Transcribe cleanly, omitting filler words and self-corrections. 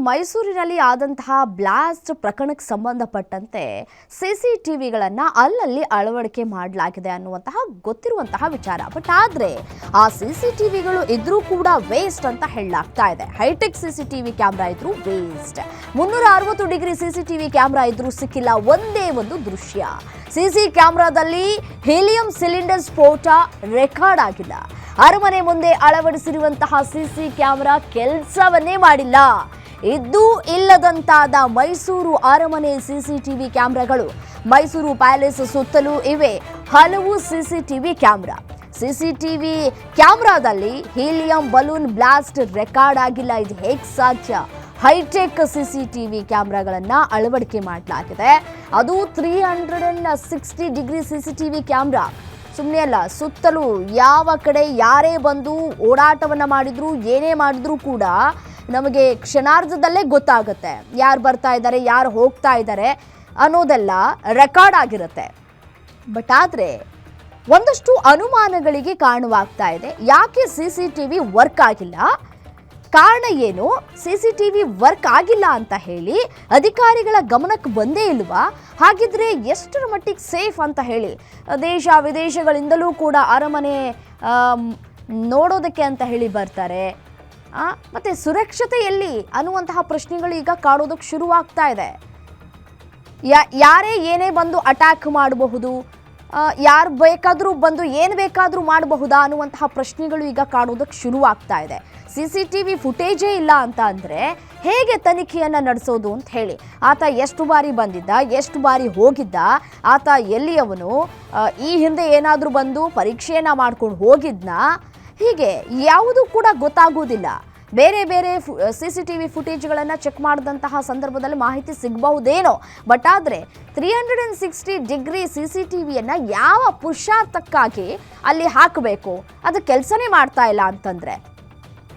ಮೈಸೂರಿನಲ್ಲಿ ಆದಂತಹ ಬ್ಲಾಸ್ಟ್ ಪ್ರಕರಣಕ್ಕೆ ಸಂಬಂಧಪಟ್ಟಂತೆ ಸಿಸಿಟಿವಿಗಳನ್ನು ಅಲ್ಲಲ್ಲಿ ಅಳವಡಿಕೆ ಮಾಡಲಾಗಿದೆ ಅನ್ನುವಂತಹ ಗೊತ್ತಿರುವಂತಹ ವಿಚಾರ. ಬಟ್ ಆದರೆ ಆ ಸಿಸಿಟಿವಿಗಳು ಇದ್ರೂ ಕೂಡ ವೇಸ್ಟ್ ಅಂತ ಹೇಳಲಾಗ್ತಾ ಇದೆ. ಹೈಟೆಕ್ ಸಿಸಿಟಿವಿ ಕ್ಯಾಮ್ರಾ ಇದ್ರೂ ವೇಸ್ಟ್. 360 ಡಿಗ್ರಿ ಸಿಸಿಟಿವಿ ಕ್ಯಾಮ್ರಾ ಇದ್ರೂ ಸಿಕ್ಕಿಲ್ಲ ಒಂದೇ ಒಂದು ದೃಶ್ಯ. ಸಿಸಿ ಕ್ಯಾಮ್ರಾದಲ್ಲಿ ಹೀಲಿಯಂ ಸಿಲಿಂಡರ್ ಸ್ಫೋಟ ರೆಕಾರ್ಡ್ ಆಗಿಲ್ಲ. ಅರಮನೆ ಮುಂದೆ ಅಳವಡಿಸಿರುವಂತಹ ಸಿಸಿ ಕ್ಯಾಮೆರಾ ಕೆಲಸವನ್ನೇ ಮಾಡಿಲ್ಲ. ಇದ್ದೂ ಇಲ್ಲದಂತಾದ ಮೈಸೂರು ಅರಮನೆ ಸಿಸಿಟಿವಿ ಕ್ಯಾಮೆರಾಗಳು. ಮೈಸೂರು ಪ್ಯಾಲೇಸ್ ಸುತ್ತಲೂ ಇವೆ ಹಲವು ಸಿಸಿಟಿವಿ ಕ್ಯಾಮೆರಾ. ಸಿಸಿಟಿವಿ ಕ್ಯಾಮೆರಾದಲ್ಲಿ ಹೀಲಿಯಂ ಬಲೂನ್ ಬ್ಲಾಸ್ಟ್ ರೆಕಾರ್ಡ್ ಆಗಿಲ್ಲ. ಇದು ಹೇಗೆ ಸಾಧ್ಯ? ಹೈಟೆಕ್ ಸಿಸಿಟಿವಿ ಕ್ಯಾಮೆರಾಗಳನ್ನ ಅಳವಡಿಕೆ ಮಾಡಲಾಗಿದೆ. ಅದು 360 ಡಿಗ್ರಿ ಸಿಸಿಟಿವಿ ಕ್ಯಾಮೆರಾ. ಸುಮ್ಮನೆ ಅಲ್ಲ, ಸುತ್ತಲೂ ಯಾವ ಕಡೆ ಯಾರೇ ಬಂದು ಓಡಾಟವನ್ನು ಮಾಡಿದ್ರು, ಏನೇ ಮಾಡಿದ್ರು ಕೂಡ ನಮಗೆ ಕ್ಷಣಾರ್ಧದಲ್ಲೇ ಗೊತ್ತಾಗುತ್ತೆ ಯಾರು ಬರ್ತಾ ಇದ್ದಾರೆ, ಯಾರು ಹೋಗ್ತಾ ಇದ್ದಾರೆ ಅನ್ನೋದೆಲ್ಲ ರೆಕಾರ್ಡ್ ಆಗಿರುತ್ತೆ. ಬಟ್ ಆದರೆ ಒಂದಷ್ಟು ಅನುಮಾನಗಳಿಗೆ ಕಾರಣವಾಗ್ತಾ ಇದೆ. ಯಾಕೆ ಸಿಸಿಟಿವಿ ವರ್ಕ್ ಆಗಿಲ್ಲ? ಕಾರಣ ಏನು? ಸಿಸಿಟಿವಿ ವರ್ಕ್ ಆಗಿಲ್ಲ ಅಂತ ಹೇಳಿ ಅಧಿಕಾರಿಗಳ ಗಮನಕ್ಕೆ ಬಂದೇ ಇಲ್ವಾ? ಹಾಗಿದ್ರೆ ಎಷ್ಟರ ಮಟ್ಟಿಗೆ ಸೇಫ್ ಅಂತ ಹೇಳಿ ದೇಶ ವಿದೇಶಗಳಿಂದಲೂ ಕೂಡ ಅರಮನೆ ನೋಡೋದಕ್ಕೆ ಅಂತ ಹೇಳಿ ಬರ್ತಾರೆ. ಮತ್ತೆ ಸುರಕ್ಷತೆ ಎಲ್ಲಿ ಅನ್ನುವಂತಹ ಪ್ರಶ್ನೆಗಳು ಈಗ ಕಾಡೋದಕ್ಕೆ ಶುರುವಾಗ್ತಾ ಇದೆ. ಯಾರೇ ಏನೇ ಬಂದು ಅಟ್ಯಾಕ್ ಮಾಡಬಹುದು, ಯಾರು ಬೇಕಾದರೂ ಬಂದು ಏನು ಬೇಕಾದರೂ ಮಾಡಬಹುದಾ ಅನ್ನುವಂತಹ ಪ್ರಶ್ನೆಗಳು ಈಗ ಕಾಣೋದಕ್ಕೆ ಶುರುವಾಗ್ತಾ ಇದೆ. ಸಿಸಿಟಿವಿ ಫುಟೇಜೇ ಇಲ್ಲ ಅಂತ ಅಂದರೆ ಹೇಗೆ ತನಿಖೆಯನ್ನು ನಡೆಸೋದು ಅಂತ ಹೇಳಿ. ಆತ ಎಷ್ಟು ಬಾರಿ ಬಂದಿದ್ದ, ಎಷ್ಟು ಬಾರಿ ಹೋಗಿದ್ದ, ಆತ ಎಲ್ಲಿಯವನು, ಈ ಹಿಂದೆ ಏನಾದರೂ ಬಂದು ಪರೀಕ್ಷೆಯನ್ನು ಮಾಡ್ಕೊಂಡು ಹೋಗಿದ್ನಾ, ಹೀಗೆ ಯಾವುದೂ ಕೂಡ ಗೊತ್ತಾಗೋದಿಲ್ಲ. ಬೇರೆ ಬೇರೆ ಸಿಸಿಟಿವಿ ಫುಟೇಜ್ಗಳನ್ನು ಚೆಕ್ ಮಾಡಿದಂತಹ ಸಂದರ್ಭದಲ್ಲಿ ಮಾಹಿತಿ ಸಿಗಬಹುದೇನೋ. ಬಟ್ ಆದರೆ 360 ಡಿಗ್ರಿ ಸಿಸಿಟಿವಿಯನ್ನು ಯಾವ ಪುರುಷಾರ್ಥಕ್ಕಾಗಿ ಅಲ್ಲಿ ಹಾಕಬೇಕು? ಅದು ಕೆಲಸನೇ ಮಾಡ್ತಾ ಇಲ್ಲ ಅಂತಂದರೆ